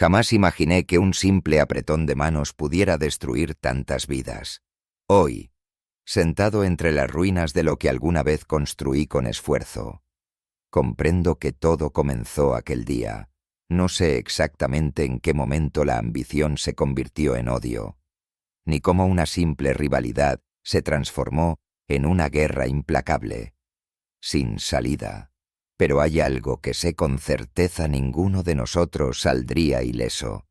Jamás imaginé que un simple apretón de manos pudiera destruir tantas vidas. Hoy, sentado entre las ruinas de lo que alguna vez construí con esfuerzo, comprendo que todo comenzó aquel día. No sé exactamente en qué momento la ambición se convirtió en odio, ni cómo una simple rivalidad se transformó en una guerra implacable, sin salida. Pero hay algo que sé con certeza: ninguno de nosotros saldría ileso,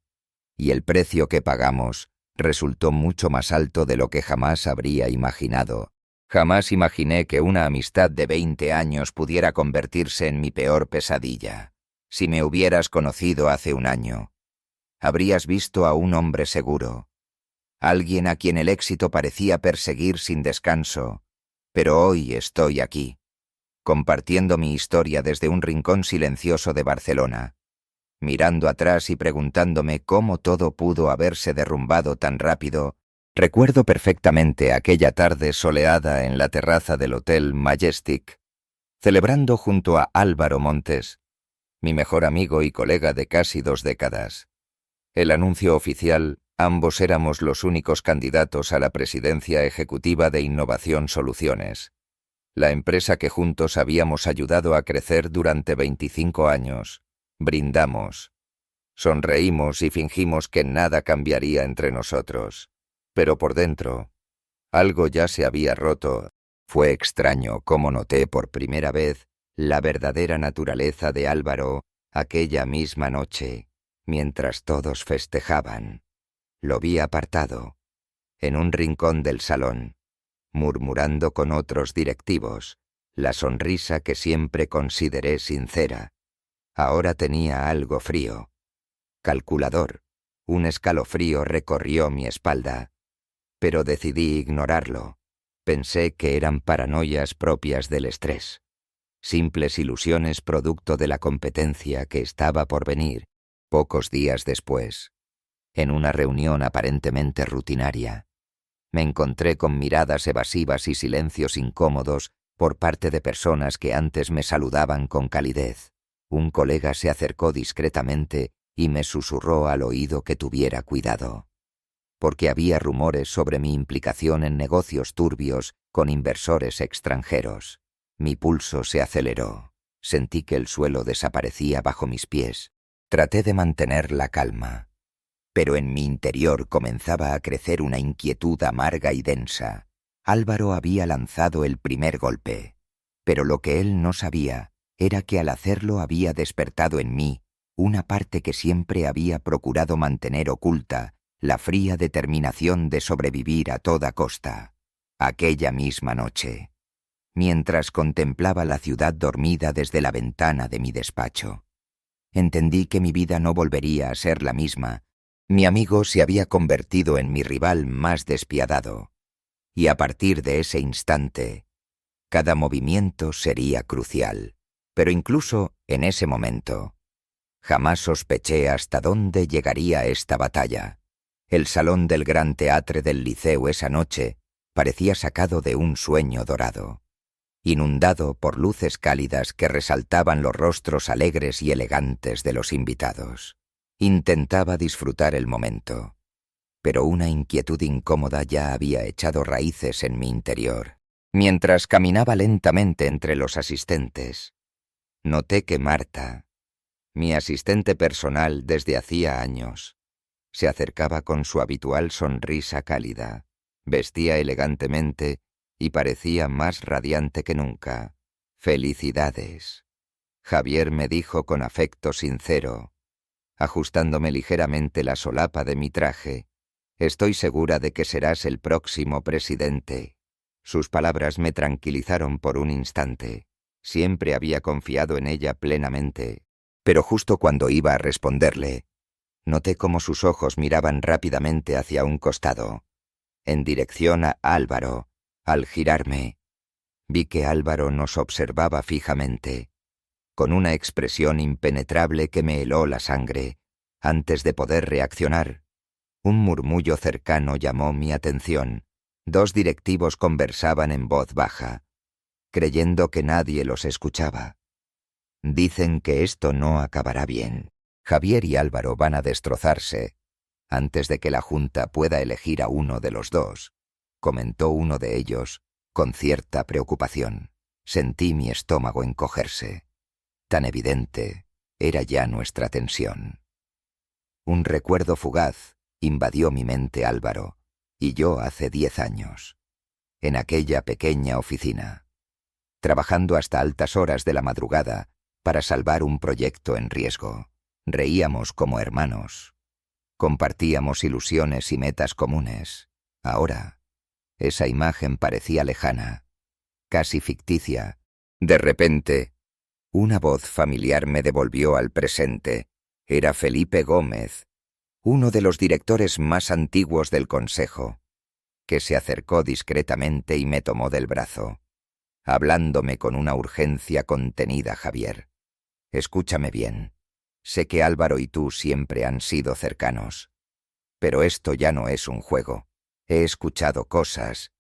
y el precio que pagamos resultó mucho más alto de lo que jamás habría imaginado. Jamás imaginé que una amistad de 20 años pudiera convertirse en mi peor pesadilla. Si me hubieras conocido hace un año, habrías visto a un hombre seguro, alguien a quien el éxito parecía perseguir sin descanso, pero hoy estoy aquí, compartiendo mi historia desde un rincón silencioso de Barcelona, mirando atrás y preguntándome cómo todo pudo haberse derrumbado tan rápido. Recuerdo perfectamente aquella tarde soleada en la terraza del Hotel Majestic, celebrando junto a Álvaro Montes, mi mejor amigo y colega de casi 2 décadas. El anuncio oficial: ambos éramos los únicos candidatos a la presidencia ejecutiva de Innovación Soluciones, la empresa que juntos habíamos ayudado a crecer durante 25 años. Brindamos, sonreímos y fingimos que nada cambiaría entre nosotros. Pero por dentro, algo ya se había roto. Fue extraño cómo noté por primera vez la verdadera naturaleza de Álvaro aquella misma noche, mientras todos festejaban. Lo vi apartado, en un rincón del salón, murmurando con otros directivos, la sonrisa que siempre consideré sincera. Ahora tenía algo frío, calculador. Un escalofrío recorrió mi espalda, pero decidí ignorarlo. Pensé que eran paranoias propias del estrés, simples ilusiones producto de la competencia que estaba por venir. Pocos días después, en una reunión aparentemente rutinaria, me encontré con miradas evasivas y silencios incómodos por parte de personas que antes me saludaban con calidez. Un colega se acercó discretamente y me susurró al oído que tuviera cuidado, porque había rumores sobre mi implicación en negocios turbios con inversores extranjeros. Mi pulso se aceleró. Sentí que el suelo desaparecía bajo mis pies. Traté de mantener la calma, pero en mi interior comenzaba a crecer una inquietud amarga y densa. Álvaro había lanzado el primer golpe, pero lo que él no sabía era que al hacerlo había despertado en mí una parte que siempre había procurado mantener oculta: la fría determinación de sobrevivir a toda costa. Aquella misma noche, mientras contemplaba la ciudad dormida desde la ventana de mi despacho, entendí que mi vida no volvería a ser la misma. Mi amigo se había convertido en mi rival más despiadado, y a partir de ese instante, cada movimiento sería crucial. Pero incluso en ese momento, jamás sospeché hasta dónde llegaría esta batalla. El salón del Gran Teatre del Liceu esa noche parecía sacado de un sueño dorado, inundado por luces cálidas que resaltaban los rostros alegres y elegantes de los invitados. Intentaba disfrutar el momento, pero una inquietud incómoda ya había echado raíces en mi interior. Mientras caminaba lentamente entre los asistentes, noté que Marta, mi asistente personal desde hacía años, se acercaba con su habitual sonrisa cálida. Vestía elegantemente y parecía más radiante que nunca. «Felicidades», Javier me dijo con afecto sincero, ajustándome ligeramente la solapa de mi traje. «Estoy segura de que serás el próximo presidente». Sus palabras me tranquilizaron por un instante. Siempre había confiado en ella plenamente, pero justo cuando iba a responderle, noté cómo sus ojos miraban rápidamente hacia un costado, en dirección a Álvaro. Al girarme, vi que Álvaro nos observaba fijamente, con una expresión impenetrable que me heló la sangre. Antes de poder reaccionar, un murmullo cercano llamó mi atención. 2 directivos conversaban en voz baja, creyendo que nadie los escuchaba. «Dicen que esto no acabará bien», Javier y Álvaro van a destrozarse antes de que la Junta pueda elegir a uno de los dos, comentó uno de ellos con cierta preocupación. Sentí mi estómago encogerse. Tan evidente era ya nuestra tensión. Un recuerdo fugaz invadió mi mente, Álvaro, y yo hace 10 años, en aquella pequeña oficina, trabajando hasta altas horas de la madrugada para salvar un proyecto en riesgo. Reíamos como hermanos. Compartíamos ilusiones y metas comunes. Ahora, esa imagen parecía lejana, casi ficticia. De repente, una voz familiar me devolvió al presente. Era Felipe Gómez, uno de los directores más antiguos del Consejo, que se acercó discretamente y me tomó del brazo, hablándome con una urgencia contenida. Javier, escúchame bien. Sé que Álvaro y tú siempre han sido cercanos, pero esto ya no es un juego. He escuchado cosas.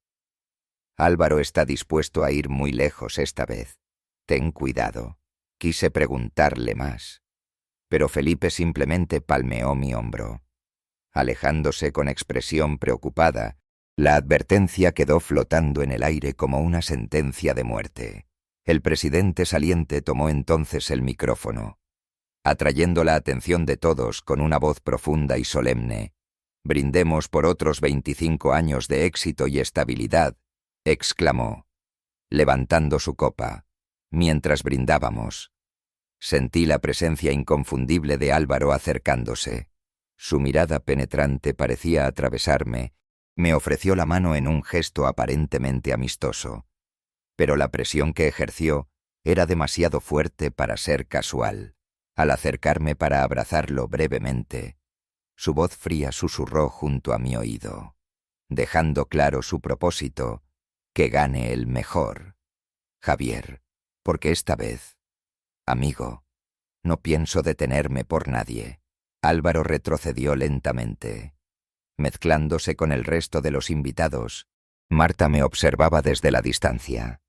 Álvaro está dispuesto a ir muy lejos esta vez. Ten cuidado. Quise preguntarle más, pero Felipe simplemente palmeó mi hombro. Alejándose con expresión preocupada, la advertencia quedó flotando en el aire como una sentencia de muerte. El presidente saliente tomó entonces el micrófono, atrayendo la atención de todos con una voz profunda y solemne. «Brindemos por otros 25 años de éxito y estabilidad», exclamó, levantando su copa. Mientras brindábamos, sentí la presencia inconfundible de Álvaro acercándose. Su mirada penetrante parecía atravesarme. Me ofreció la mano en un gesto aparentemente amistoso, pero la presión que ejerció era demasiado fuerte para ser casual. Al acercarme para abrazarlo brevemente, su voz fría susurró junto a mi oído, dejando claro su propósito: que gane el mejor. Javier, porque esta vez, amigo, no pienso detenerme por nadie. Álvaro retrocedió lentamente. Mezclándose con el resto de los invitados, Marta me observaba desde la distancia,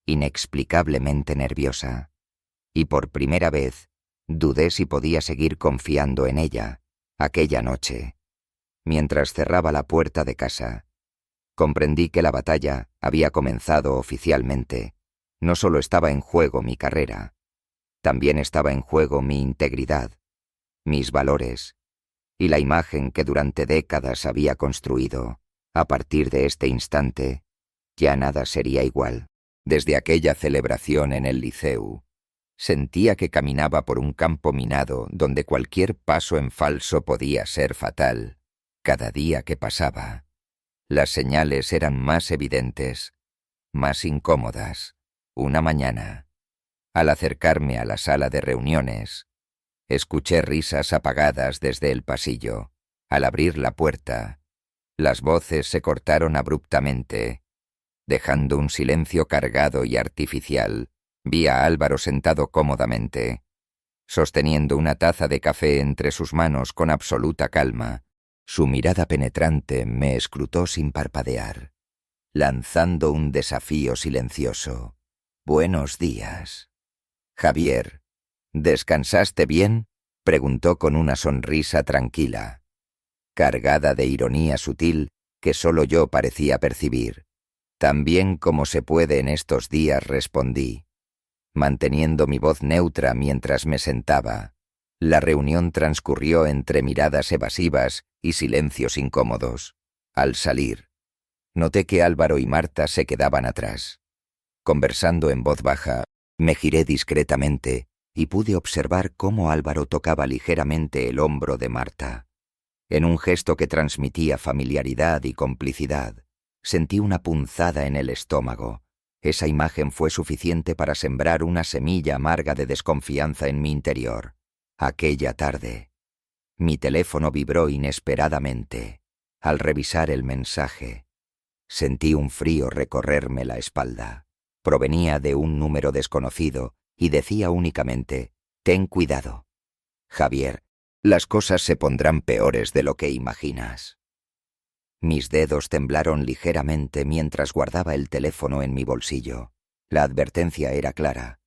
inexplicablemente nerviosa, y por primera vez dudé si podía seguir confiando en ella. Aquella noche, mientras cerraba la puerta de casa, comprendí que la batalla había comenzado oficialmente. No solo estaba en juego mi carrera, también estaba en juego mi integridad, mis valores y la imagen que durante décadas había construido. A partir de este instante, ya nada sería igual. Desde aquella celebración en el Liceu, sentía que caminaba por un campo minado donde cualquier paso en falso podía ser fatal. Cada día que pasaba, las señales eran más evidentes, más incómodas. Una mañana, al acercarme a la sala de reuniones, escuché risas apagadas desde el pasillo. Al abrir la puerta, las voces se cortaron abruptamente, dejando un silencio cargado y artificial. Vi a Álvaro sentado cómodamente, sosteniendo una taza de café entre sus manos con absoluta calma. Su mirada penetrante me escrutó sin parpadear, lanzando un desafío silencioso. «Buenos días. Javier, ¿descansaste bien?», preguntó con una sonrisa tranquila, cargada de ironía sutil que solo yo parecía percibir. «Tan bien como se puede en estos días», respondí, manteniendo mi voz neutra mientras me sentaba. La reunión transcurrió entre miradas evasivas y silencios incómodos. Al salir, noté que Álvaro y Marta se quedaban atrás. Conversando en voz baja, me giré discretamente y pude observar cómo Álvaro tocaba ligeramente el hombro de Marta. En un gesto que transmitía familiaridad y complicidad, sentí una punzada en el estómago. Esa imagen fue suficiente para sembrar una semilla amarga de desconfianza en mi interior. Aquella tarde, mi teléfono vibró inesperadamente. Al revisar el mensaje, sentí un frío recorrerme la espalda. Provenía de un número desconocido y decía únicamente: «Ten cuidado, Javier, las cosas se pondrán peores de lo que imaginas». Mis dedos temblaron ligeramente mientras guardaba el teléfono en mi bolsillo. La advertencia era clara,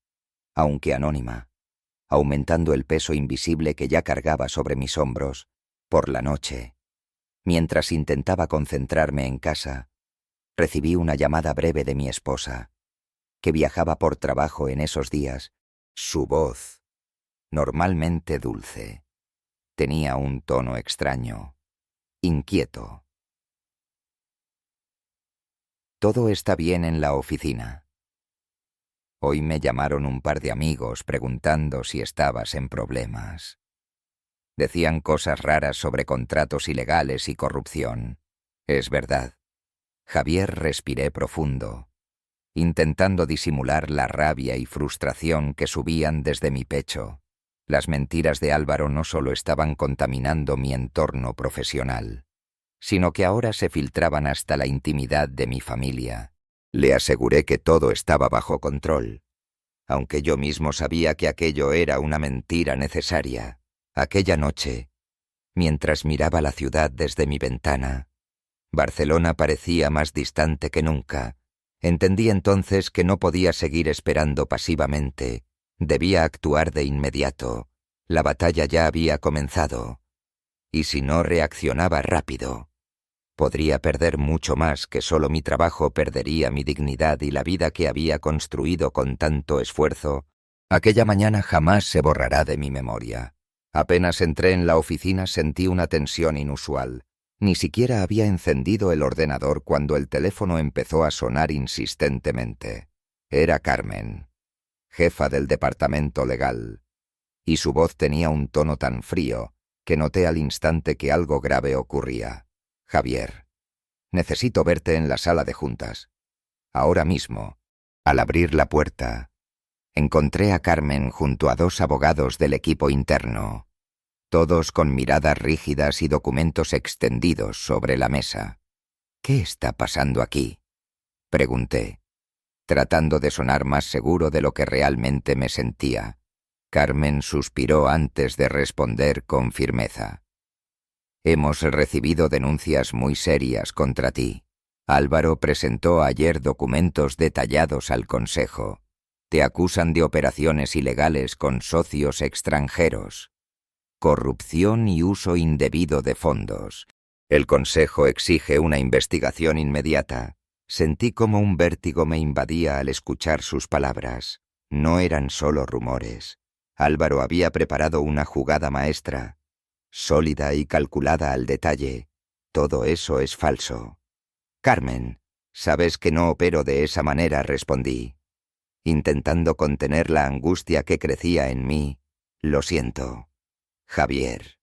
aunque anónima. aumentando el peso invisible que ya cargaba sobre mis hombros. Por la noche, mientras intentaba concentrarme en casa, recibí una llamada breve de mi esposa, que viajaba por trabajo en esos días. Su voz, normalmente dulce, tenía un tono extraño, inquieto. Todo está bien en la oficina. Hoy me llamaron un par de amigos preguntando si estabas en problemas. Decían cosas raras sobre contratos ilegales y corrupción. Es verdad. Javier, respiré profundo, intentando disimular la rabia y frustración que subían desde mi pecho. Las mentiras de Álvaro no solo estaban contaminando mi entorno profesional, sino que ahora se filtraban hasta la intimidad de mi familia. Le aseguré que todo estaba bajo control, aunque yo mismo sabía que aquello era una mentira necesaria. Aquella noche, mientras miraba la ciudad desde mi ventana, Barcelona parecía más distante que nunca. Entendí entonces que no podía seguir esperando pasivamente. Debía actuar de inmediato. La batalla ya había comenzado. Y si no reaccionaba rápido, podría perder mucho más que solo mi trabajo, perdería mi dignidad y la vida que había construido con tanto esfuerzo. Aquella mañana jamás se borrará de mi memoria. Apenas entré en la oficina sentí una tensión inusual. Ni siquiera había encendido el ordenador cuando el teléfono empezó a sonar insistentemente. Era Carmen, jefa del departamento legal, y su voz tenía un tono tan frío que noté al instante que algo grave ocurría. Javier, necesito verte en la sala de juntas. Ahora mismo. Al abrir la puerta, encontré a Carmen junto a 2 abogados del equipo interno, todos con miradas rígidas y documentos extendidos sobre la mesa. ¿Qué está pasando aquí?, pregunté, tratando de sonar más seguro de lo que realmente me sentía. Carmen suspiró antes de responder con firmeza. Hemos recibido denuncias muy serias contra ti. Álvaro presentó ayer documentos detallados al Consejo. Te acusan de operaciones ilegales con socios extranjeros, corrupción y uso indebido de fondos. El Consejo exige una investigación inmediata. Sentí como un vértigo me invadía al escuchar sus palabras. No eran solo rumores. Álvaro había preparado una jugada maestra, sólida y calculada al detalle. Todo eso es falso. Carmen, sabes que no opero de esa manera, respondí, intentando contener la angustia que crecía en mí. Lo siento, Javier,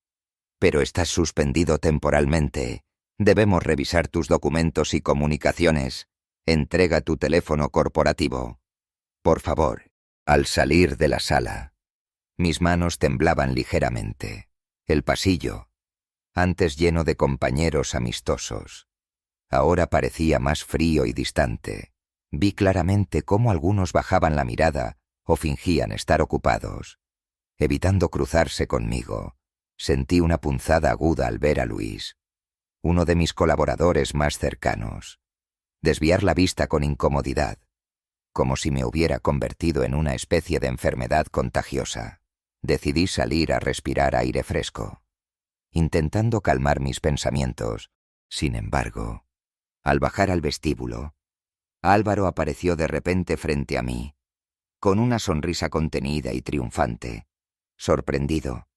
pero estás suspendido temporalmente. Debemos revisar tus documentos y comunicaciones. Entrega tu teléfono corporativo, por favor. Al salir de la sala, mis manos temblaban ligeramente. El pasillo, antes lleno de compañeros amistosos, ahora parecía más frío y distante. Vi claramente cómo algunos bajaban la mirada o fingían estar ocupados, evitando cruzarse conmigo. Sentí una punzada aguda al ver a Luis, uno de mis colaboradores más cercanos, desviar la vista con incomodidad, como si me hubiera convertido en una especie de enfermedad contagiosa. Decidí salir a respirar aire fresco, intentando calmar mis pensamientos. Sin embargo, al bajar al vestíbulo, Álvaro apareció de repente frente a mí, con una sonrisa contenida y triunfante. Sorprendido,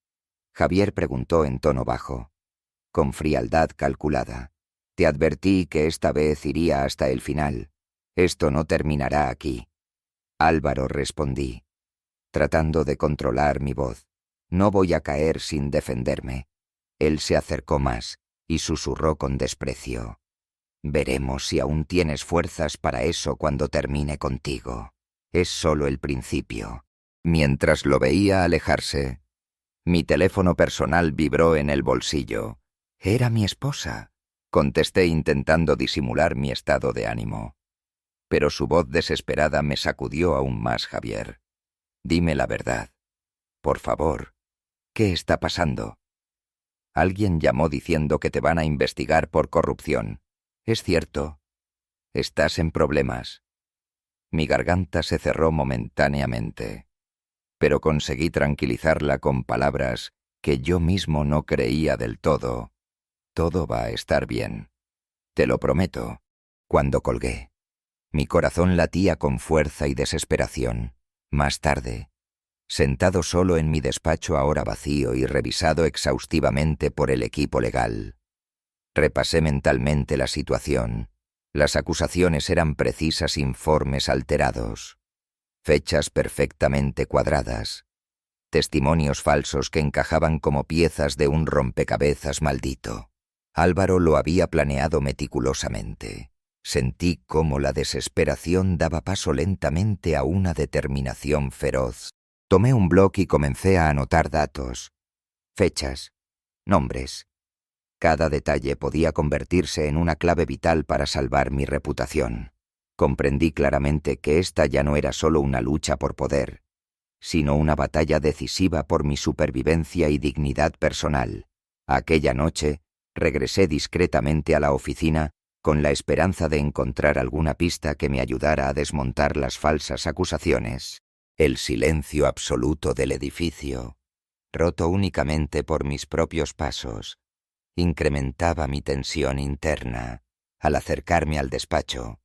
Javier preguntó en tono bajo, con frialdad calculada: «Te advertí que esta vez iría hasta el final. Esto no terminará aquí». «Álvaro», respondí, tratando de controlar mi voz. «No voy a caer sin defenderme». Él se acercó más y susurró con desprecio: «Veremos si aún tienes fuerzas para eso cuando termine contigo. Es solo el principio». Mientras lo veía alejarse, mi teléfono personal vibró en el bolsillo. «Era mi esposa», contesté intentando disimular mi estado de ánimo. Pero su voz desesperada me sacudió aún más. «Javier, dime la verdad. Por favor, ¿qué está pasando?» «Alguien llamó diciendo que te van a investigar por corrupción. ¿Es cierto? ¿Estás en problemas?» Mi garganta se cerró momentáneamente. pero conseguí tranquilizarla con palabras que yo mismo no creía del todo. Todo va a estar bien. Te lo prometo. Cuando colgué, mi corazón latía con fuerza y desesperación. Más tarde, sentado solo en mi despacho ahora vacío y revisado exhaustivamente por el equipo legal, repasé mentalmente la situación. Las acusaciones eran precisas informes alterados, fechas perfectamente cuadradas, testimonios falsos que encajaban como piezas de un rompecabezas maldito. Álvaro lo había planeado meticulosamente. Sentí cómo la desesperación daba paso lentamente a una determinación feroz. Tomé un bloc y comencé a anotar datos, fechas, nombres. Cada detalle podía convertirse en una clave vital para salvar mi reputación. Comprendí claramente que esta ya no era solo una lucha por poder, sino una batalla decisiva por mi supervivencia y dignidad personal. Aquella noche, regresé discretamente a la oficina con la esperanza de encontrar alguna pista que me ayudara a desmontar las falsas acusaciones. El silencio absoluto del edificio, roto únicamente por mis propios pasos, incrementaba mi tensión interna. Al acercarme al despacho,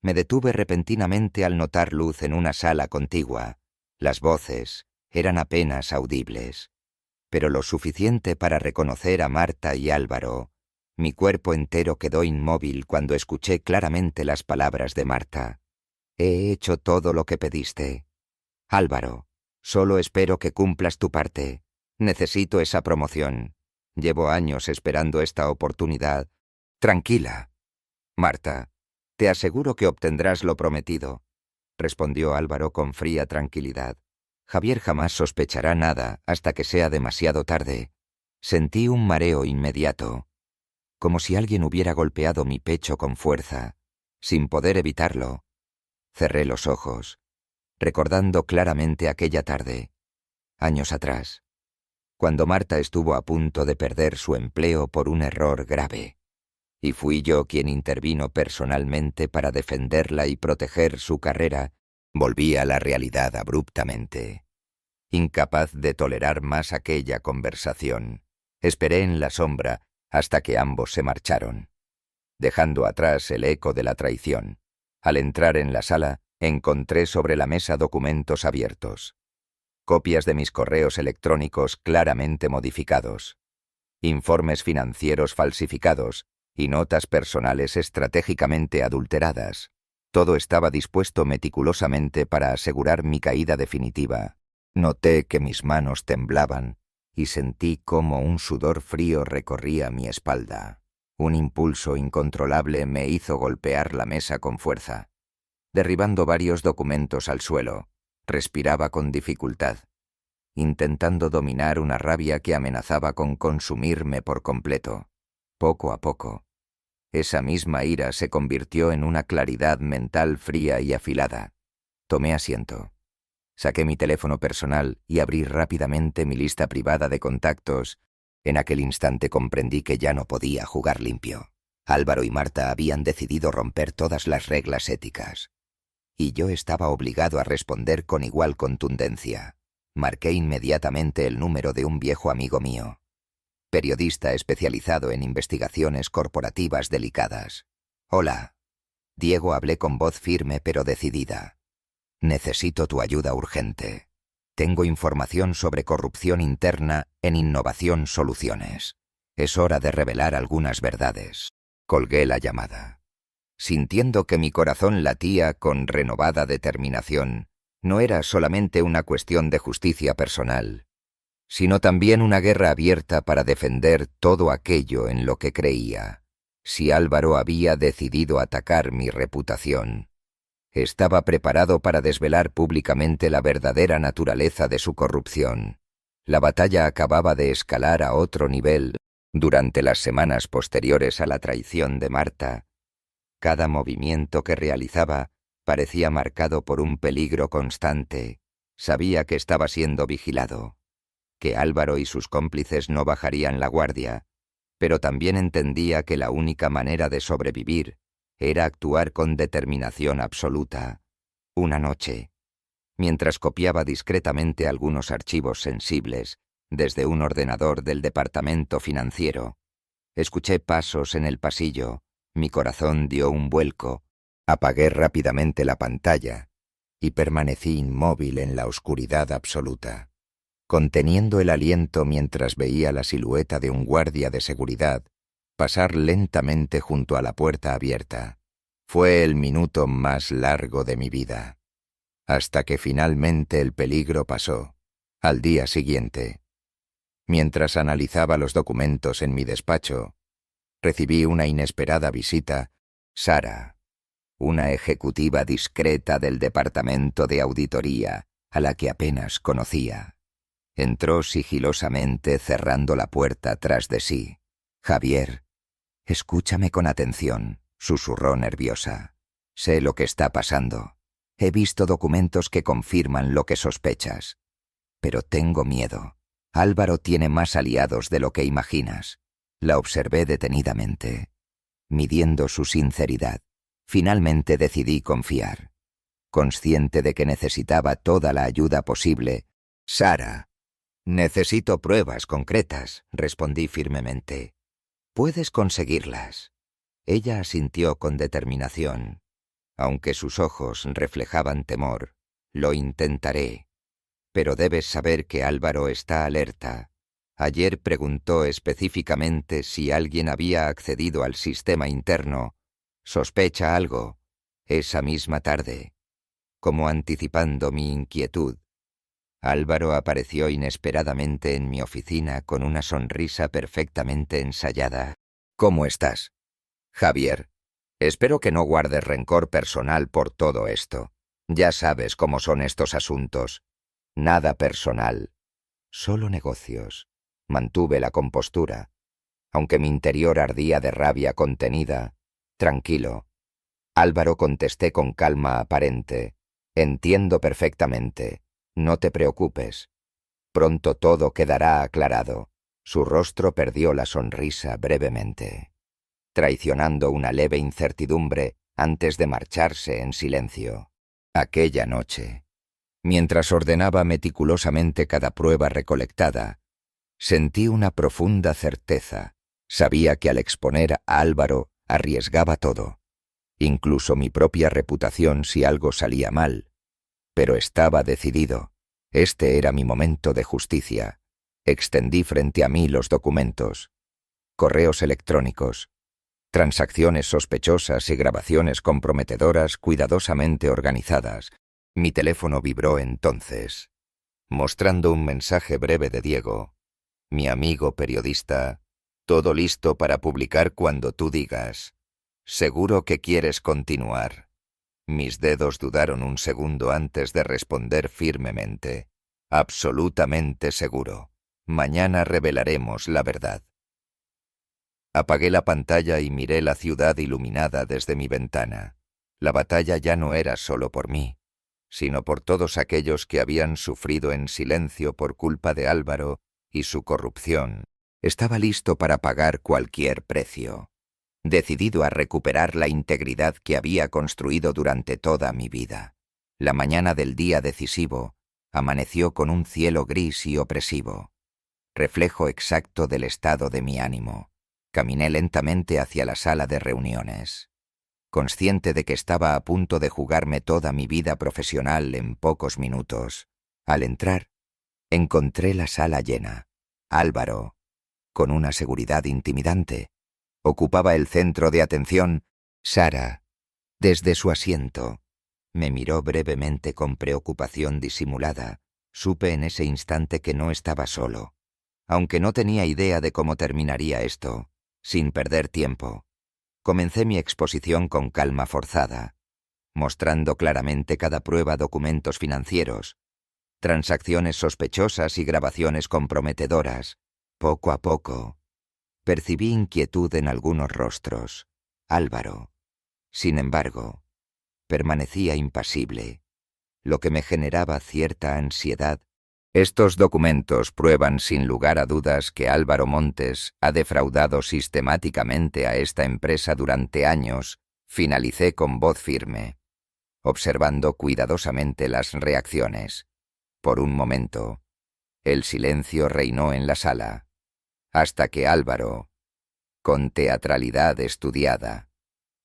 me detuve repentinamente al notar luz en una sala contigua. Las voces eran apenas audibles, pero lo suficiente para reconocer a Marta y Álvaro. Mi cuerpo entero quedó inmóvil cuando escuché claramente las palabras de Marta. He hecho todo lo que pediste. Álvaro, solo espero que cumplas tu parte. Necesito esa promoción. Llevo años esperando esta oportunidad. Tranquila, Marta. Te aseguro que obtendrás lo prometido, respondió Álvaro con fría tranquilidad. Javier jamás sospechará nada hasta que sea demasiado tarde. Sentí un mareo inmediato, como si alguien hubiera golpeado mi pecho con fuerza, sin poder evitarlo. Cerré los ojos, recordando claramente aquella tarde, años atrás, cuando Marta estuvo a punto de perder su empleo por un error grave, y fui yo quien intervino personalmente para defenderla y proteger su carrera. Volví a la realidad abruptamente. Incapaz de tolerar más aquella conversación, esperé en la sombra hasta que ambos se marcharon, dejando atrás el eco de la traición. Al entrar en la sala, encontré sobre la mesa documentos abiertos, copias de mis correos electrónicos claramente modificados, informes financieros falsificados y notas personales estratégicamente adulteradas. Todo estaba dispuesto meticulosamente para asegurar mi caída definitiva. Noté que mis manos temblaban y sentí cómo un sudor frío recorría mi espalda. Un impulso incontrolable me hizo golpear la mesa con fuerza, derribando varios documentos al suelo. Respiraba con dificultad, intentando dominar una rabia que amenazaba con consumirme por completo. Poco a poco, esa misma ira se convirtió en una claridad mental fría y afilada. Tomé asiento. Saqué mi teléfono personal y abrí rápidamente mi lista privada de contactos. En aquel instante comprendí que ya no podía jugar limpio. Álvaro y Marta habían decidido romper todas las reglas éticas, y yo estaba obligado a responder con igual contundencia. Marqué inmediatamente el número de un viejo amigo mío, periodista especializado en investigaciones corporativas delicadas. Hola. Diego, hablé con voz firme pero decidida. Necesito tu ayuda urgente. Tengo información sobre corrupción interna en Innovación Soluciones. Es hora de revelar algunas verdades. Colgué la llamada, sintiendo que mi corazón latía con renovada determinación. No era solamente una cuestión de justicia personal, sino también una guerra abierta para defender todo aquello en lo que creía. Si Álvaro había decidido atacar mi reputación, estaba preparado para desvelar públicamente la verdadera naturaleza de su corrupción. La batalla acababa de escalar a otro nivel. Durante las semanas posteriores a la traición de Marta, cada movimiento que realizaba parecía marcado por un peligro constante. Sabía que estaba siendo vigilado, que Álvaro y sus cómplices no bajarían la guardia, pero también entendía que la única manera de sobrevivir era actuar con determinación absoluta. Una noche, Mientras copiaba discretamente algunos archivos sensibles desde un ordenador del departamento financiero, escuché pasos en el pasillo, mi corazón dio un vuelco, apagué rápidamente la pantalla y permanecí inmóvil en la oscuridad absoluta, conteniendo el aliento mientras veía la silueta de un guardia de seguridad pasar lentamente junto a la puerta abierta. Fue el minuto más largo de mi vida, hasta que finalmente el peligro pasó. Al día siguiente, mientras analizaba los documentos en mi despacho, recibí una inesperada visita. Sara, una ejecutiva discreta del departamento de auditoría, a la que apenas conocía. Entró sigilosamente cerrando la puerta tras de sí. «Javier, escúchame con atención», susurró nerviosa. «Sé lo que está pasando. He visto documentos que confirman lo que sospechas. Pero tengo miedo. Álvaro tiene más aliados de lo que imaginas». La observé detenidamente, midiendo su sinceridad. Finalmente decidí confiar. Consciente de que necesitaba toda la ayuda posible. «Sara, necesito pruebas concretas», respondí firmemente. «Puedes conseguirlas». Ella asintió con determinación. Aunque sus ojos reflejaban temor, «Lo intentaré. Pero debes saber que Álvaro está alerta. Ayer preguntó específicamente si alguien había accedido al sistema interno. Sospecha algo. Esa misma tarde». Como anticipando mi inquietud, Álvaro apareció inesperadamente en mi oficina con una sonrisa perfectamente ensayada. «¿Cómo estás, Javier? Espero que no guardes rencor personal por todo esto. Ya sabes cómo son estos asuntos. Nada personal. Solo negocios». Mantuve la compostura, aunque mi interior ardía de rabia contenida. «Tranquilo, Álvaro», contesté con calma aparente. «Entiendo perfectamente. No te preocupes. Pronto todo quedará aclarado». Su rostro perdió la sonrisa brevemente, traicionando una leve incertidumbre antes de marcharse en silencio. Aquella noche, mientras ordenaba meticulosamente cada prueba recolectada, sentí una profunda certeza. Sabía que al exponer a Álvaro arriesgaba todo, incluso mi propia reputación si algo salía mal. Pero estaba decidido. Este era mi momento de justicia. Extendí frente a mí los documentos, correos electrónicos, transacciones sospechosas y grabaciones comprometedoras cuidadosamente organizadas. Mi teléfono vibró entonces, mostrando un mensaje breve de Diego, mi amigo periodista. «Todo listo para publicar cuando tú digas. ¿Seguro que quieres continuar?» Mis dedos dudaron un segundo antes de responder firmemente. «Absolutamente seguro. Mañana revelaremos la verdad». Apagué la pantalla y miré la ciudad iluminada desde mi ventana. La batalla ya no era solo por mí, sino por todos aquellos que habían sufrido en silencio por culpa de Álvaro y su corrupción. Estaba listo para pagar cualquier precio, decidido a recuperar la integridad que había construido durante toda mi vida. La mañana del día decisivo amaneció con un cielo gris y opresivo, reflejo exacto del estado de mi ánimo. Caminé lentamente hacia la sala de reuniones, consciente de que estaba a punto de jugarme toda mi vida profesional en pocos minutos. Al entrar, encontré la sala llena. Álvaro, con una seguridad intimidante, ocupaba el centro de atención. Sara, desde su asiento, me miró brevemente con preocupación disimulada. Supe en ese instante que no estaba solo, aunque no tenía idea de cómo terminaría esto. Sin perder tiempo, comencé mi exposición con calma forzada, mostrando claramente cada prueba, documentos financieros, transacciones sospechosas y grabaciones comprometedoras. Poco a poco, percibí inquietud en algunos rostros. Álvaro, sin embargo, permanecía impasible, lo que me generaba cierta ansiedad. «Estos documentos prueban sin lugar a dudas que Álvaro Montes ha defraudado sistemáticamente a esta empresa durante años», finalicé con voz firme. observando cuidadosamente las reacciones. Por un momento, el silencio reinó en la sala, hasta que Álvaro, con teatralidad estudiada,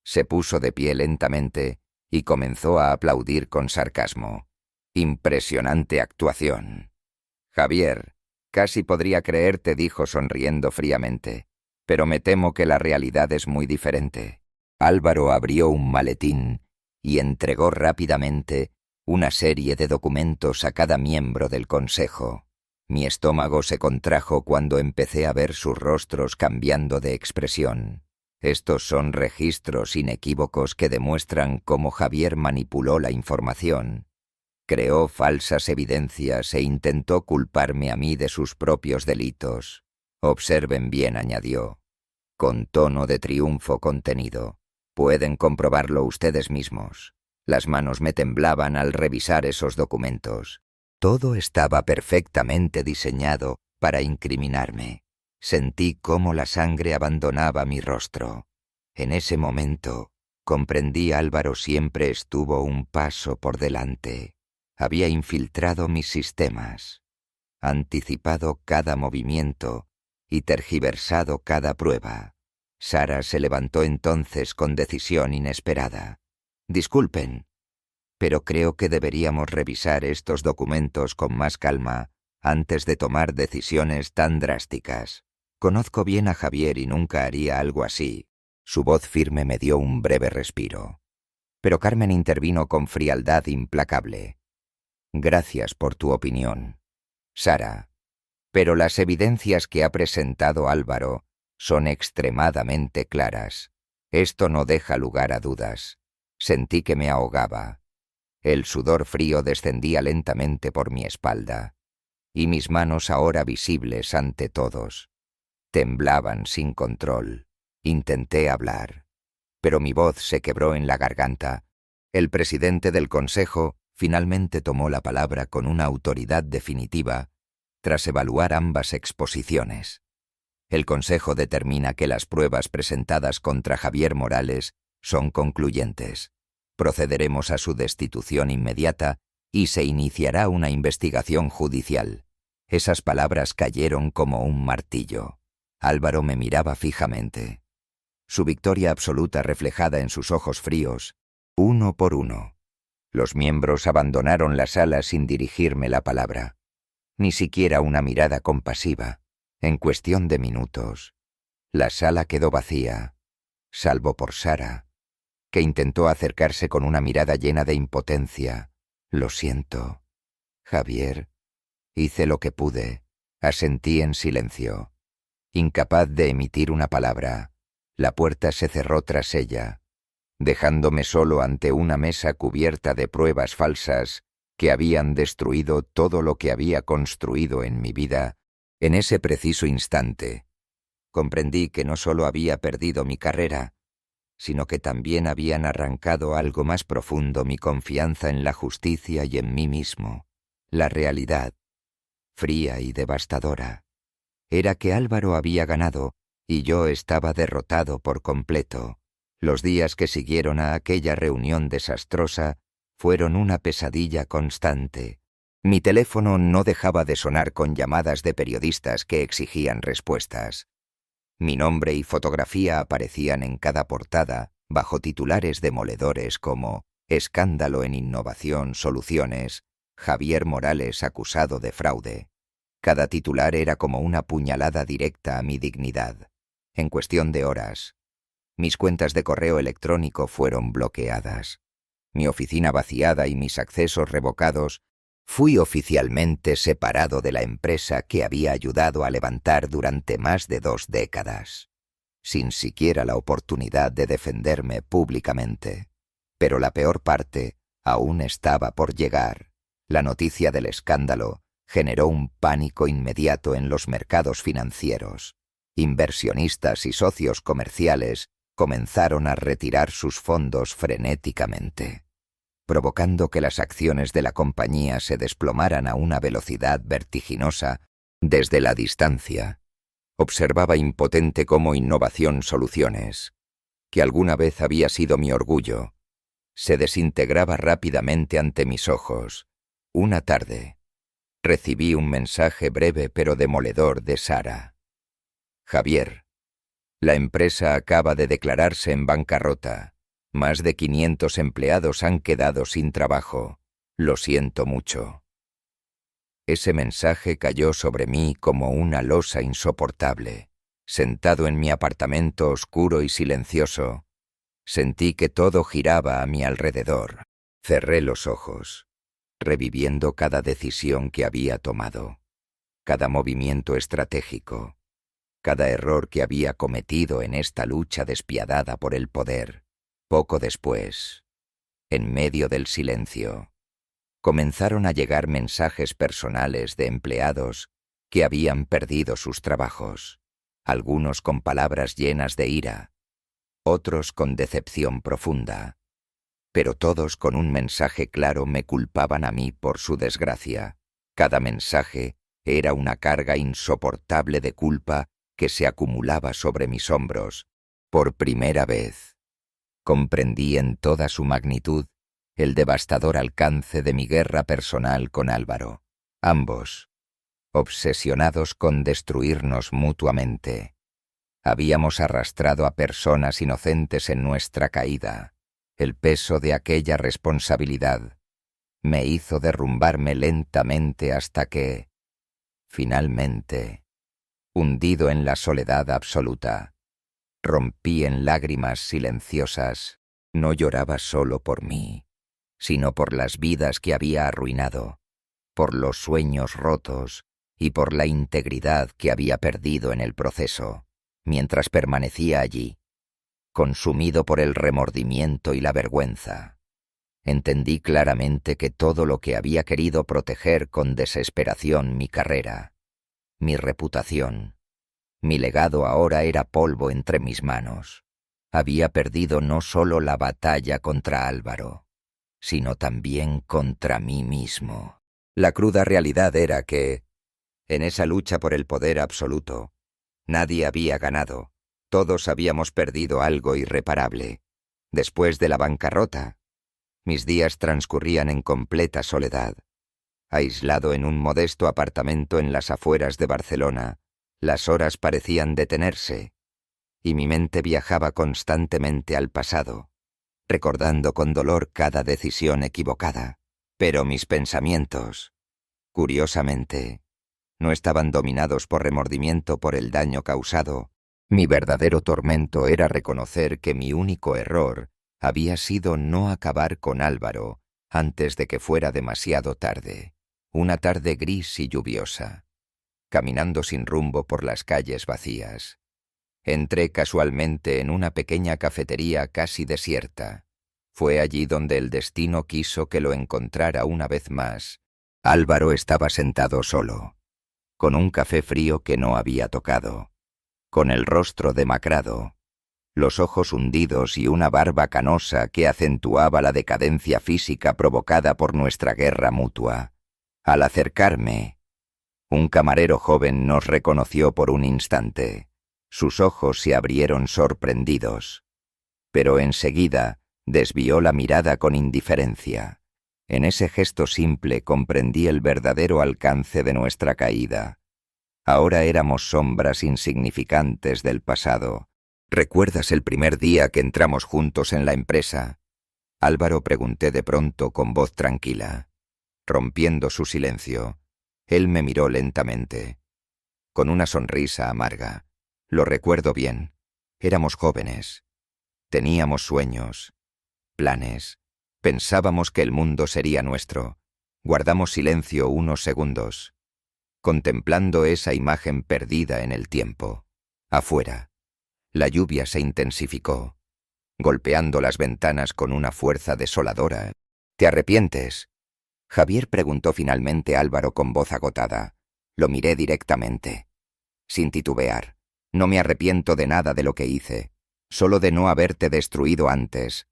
se puso de pie lentamente y comenzó a aplaudir con sarcasmo. «Impresionante actuación. Javier, casi podría creerte», dijo sonriendo fríamente, «pero me temo que la realidad es muy diferente». Álvaro abrió un maletín y entregó rápidamente una serie de documentos a cada miembro del consejo. Mi estómago se contrajo cuando empecé a ver sus rostros cambiando de expresión. Estos son registros inequívocos que demuestran cómo Javier manipuló la información. Creó falsas evidencias e intentó culparme a mí de sus propios delitos. Observen bien, añadió, con tono de triunfo contenido. Pueden comprobarlo ustedes mismos. Las manos me temblaban al revisar esos documentos. Todo estaba perfectamente diseñado para incriminarme. Sentí cómo la sangre abandonaba mi rostro. En ese momento, comprendí Álvaro siempre estuvo un paso por delante. Había infiltrado mis sistemas, anticipado cada movimiento y tergiversado cada prueba. Sara se levantó entonces con decisión inesperada. «Disculpen, pero creo que deberíamos revisar estos documentos con más calma antes de tomar decisiones tan drásticas. Conozco bien a Javier y nunca haría algo así». Su voz firme me dio un breve respiro. Pero Carmen intervino con frialdad implacable. «Gracias por tu opinión, Sara, pero las evidencias que ha presentado Álvaro son extremadamente claras. Esto no deja lugar a dudas». Sentí que me ahogaba. El sudor frío descendía lentamente por mi espalda, y mis manos, ahora visibles ante todos, temblaban sin control. Intenté hablar, pero mi voz se quebró en la garganta. El presidente del consejo finalmente tomó la palabra con una autoridad definitiva tras evaluar ambas exposiciones. El consejo determina que las pruebas presentadas contra Javier Morales son concluyentes. Procederemos a su destitución inmediata y se iniciará una investigación judicial. Esas palabras cayeron como un martillo. Álvaro me miraba fijamente. Su victoria absoluta reflejada en sus ojos fríos, uno por uno. Los miembros abandonaron la sala sin dirigirme la palabra. Ni siquiera una mirada compasiva. En cuestión de minutos, la sala quedó vacía, salvo por Sara, que intentó acercarse con una mirada llena de impotencia. «Lo siento, Javier. Hice lo que pude», asentí en silencio. Incapaz de emitir una palabra, la puerta se cerró tras ella, dejándome solo ante una mesa cubierta de pruebas falsas que habían destruido todo lo que había construido en mi vida. En ese preciso instante, comprendí que no solo había perdido mi carrera, sino que también habían arrancado algo más profundo, mi confianza en la justicia y en mí mismo. La realidad, fría y devastadora, era que Álvaro había ganado y yo estaba derrotado por completo. Los días que siguieron a aquella reunión desastrosa fueron una pesadilla constante. Mi teléfono no dejaba de sonar con llamadas de periodistas que exigían respuestas. Mi nombre y fotografía aparecían en cada portada, bajo titulares demoledores como «Escándalo en innovación, soluciones», «Javier Morales acusado de fraude». Cada titular era como una puñalada directa a mi dignidad. En cuestión de horas, mis cuentas de correo electrónico fueron bloqueadas, mi oficina vaciada y mis accesos revocados. Fui oficialmente separado de la empresa que había ayudado a levantar durante más de 2 décadas, sin siquiera la oportunidad de defenderme públicamente. Pero la peor parte aún estaba por llegar. La noticia del escándalo generó un pánico inmediato en los mercados financieros. Inversionistas y socios comerciales comenzaron a retirar sus fondos frenéticamente, provocando que las acciones de la compañía se desplomaran a una velocidad vertiginosa. Desde la distancia, observaba impotente cómo Innovación Soluciones, que alguna vez había sido mi orgullo, Se desintegraba rápidamente ante mis ojos. Una tarde, recibí un mensaje breve pero demoledor de Sara. Javier, la empresa acaba de declararse en bancarrota. Más de 500 empleados han quedado sin trabajo. Lo siento mucho. Ese mensaje cayó sobre mí como una losa insoportable. Sentado en mi apartamento oscuro y silencioso, sentí que todo giraba a mi alrededor. Cerré los ojos, reviviendo cada decisión que había tomado, cada movimiento estratégico, cada error que había cometido en esta lucha despiadada por el poder. Poco después, en medio del silencio, comenzaron a llegar mensajes personales de empleados que habían perdido sus trabajos, algunos con palabras llenas de ira, otros con decepción profunda, pero todos con un mensaje claro me culpaban a mí por su desgracia. Cada mensaje era una carga insoportable de culpa que se acumulaba sobre mis hombros. Por primera vez, comprendí en toda su magnitud el devastador alcance de mi guerra personal con Álvaro. Ambos, obsesionados con destruirnos mutuamente, habíamos arrastrado a personas inocentes en nuestra caída. El peso de aquella responsabilidad me hizo derrumbarme lentamente hasta que, finalmente, hundido en la soledad absoluta, rompí en lágrimas silenciosas. No lloraba solo por mí, sino por las vidas que había arruinado, por los sueños rotos y por la integridad que había perdido en el proceso, mientras permanecía allí, consumido por el remordimiento y la vergüenza. Entendí claramente que todo lo que había querido proteger con desesperación, mi carrera, mi reputación, mi legado, ahora era polvo entre mis manos. Había perdido no solo la batalla contra Álvaro, sino también contra mí mismo. La cruda realidad era que, en esa lucha por el poder absoluto, nadie había ganado. Todos habíamos perdido algo irreparable. Después de la bancarrota, mis días transcurrían en completa soledad. Aislado en un modesto apartamento en las afueras de Barcelona, las horas parecían detenerse, y mi mente viajaba constantemente al pasado, recordando con dolor cada decisión equivocada. Pero mis pensamientos, curiosamente, no estaban dominados por remordimiento por el daño causado. Mi verdadero tormento era reconocer que mi único error había sido no acabar con Álvaro antes de que fuera demasiado tarde. Una tarde gris y lluviosa, caminando sin rumbo por las calles vacías, entré casualmente en una pequeña cafetería casi desierta. Fue allí donde el destino quiso que lo encontrara una vez más. Álvaro estaba sentado solo, con un café frío que no había tocado, con el rostro demacrado, los ojos hundidos y una barba canosa que acentuaba la decadencia física provocada por nuestra guerra mutua. Al acercarme, un camarero joven nos reconoció por un instante. Sus ojos se abrieron sorprendidos, pero enseguida desvió la mirada con indiferencia. En ese gesto simple comprendí el verdadero alcance de nuestra caída. Ahora éramos sombras insignificantes del pasado. ¿Recuerdas el primer día que entramos juntos en la empresa? Álvaro, pregunté de pronto con voz tranquila. Rompiendo su silencio, él me miró lentamente, con una sonrisa amarga. Lo recuerdo bien. Éramos jóvenes. Teníamos sueños, planes. Pensábamos que el mundo sería nuestro. Guardamos silencio unos segundos, contemplando esa imagen perdida en el tiempo. Afuera, la lluvia se intensificó, golpeando las ventanas con una fuerza desoladora. ¿Te arrepientes? Javier, preguntó finalmente Álvaro con voz agotada. Lo miré directamente, sin titubear. No me arrepiento de nada de lo que hice, solo de no haberte destruido antes,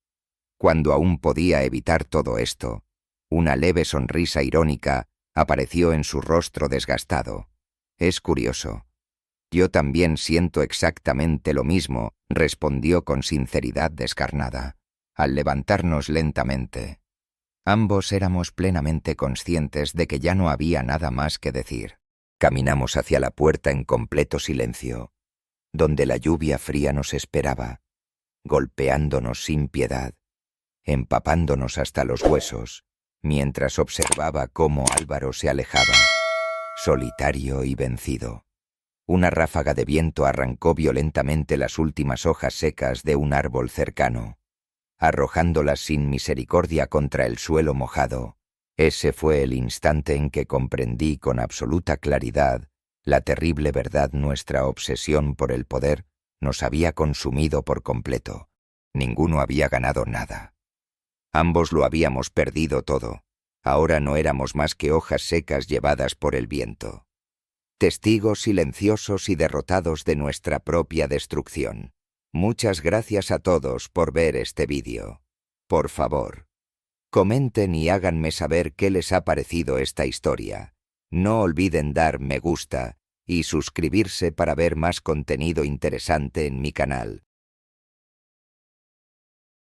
cuando aún podía evitar todo esto. Una leve sonrisa irónica apareció en su rostro desgastado. Es curioso. Yo también siento exactamente lo mismo, respondió con sinceridad descarnada. al levantarnos lentamente. Ambos éramos plenamente conscientes de que ya no había nada más que decir. Caminamos hacia la puerta en completo silencio, donde la lluvia fría nos esperaba, golpeándonos sin piedad, empapándonos hasta los huesos, mientras observaba cómo Álvaro se alejaba, solitario y vencido. Una ráfaga de viento arrancó violentamente las últimas hojas secas de un árbol cercano, arrojándolas sin misericordia contra el suelo mojado. Ese fue el instante en que comprendí con absoluta claridad la terrible verdad: nuestra obsesión por el poder nos había consumido por completo. Ninguno había ganado nada. Ambos lo habíamos perdido todo. Ahora no éramos más que hojas secas llevadas por el viento. Testigos silenciosos y derrotados de nuestra propia destrucción. Muchas gracias a todos por ver este vídeo. Por favor, comenten y háganme saber qué les ha parecido esta historia. No olviden dar me gusta y suscribirse para ver más contenido interesante en mi canal.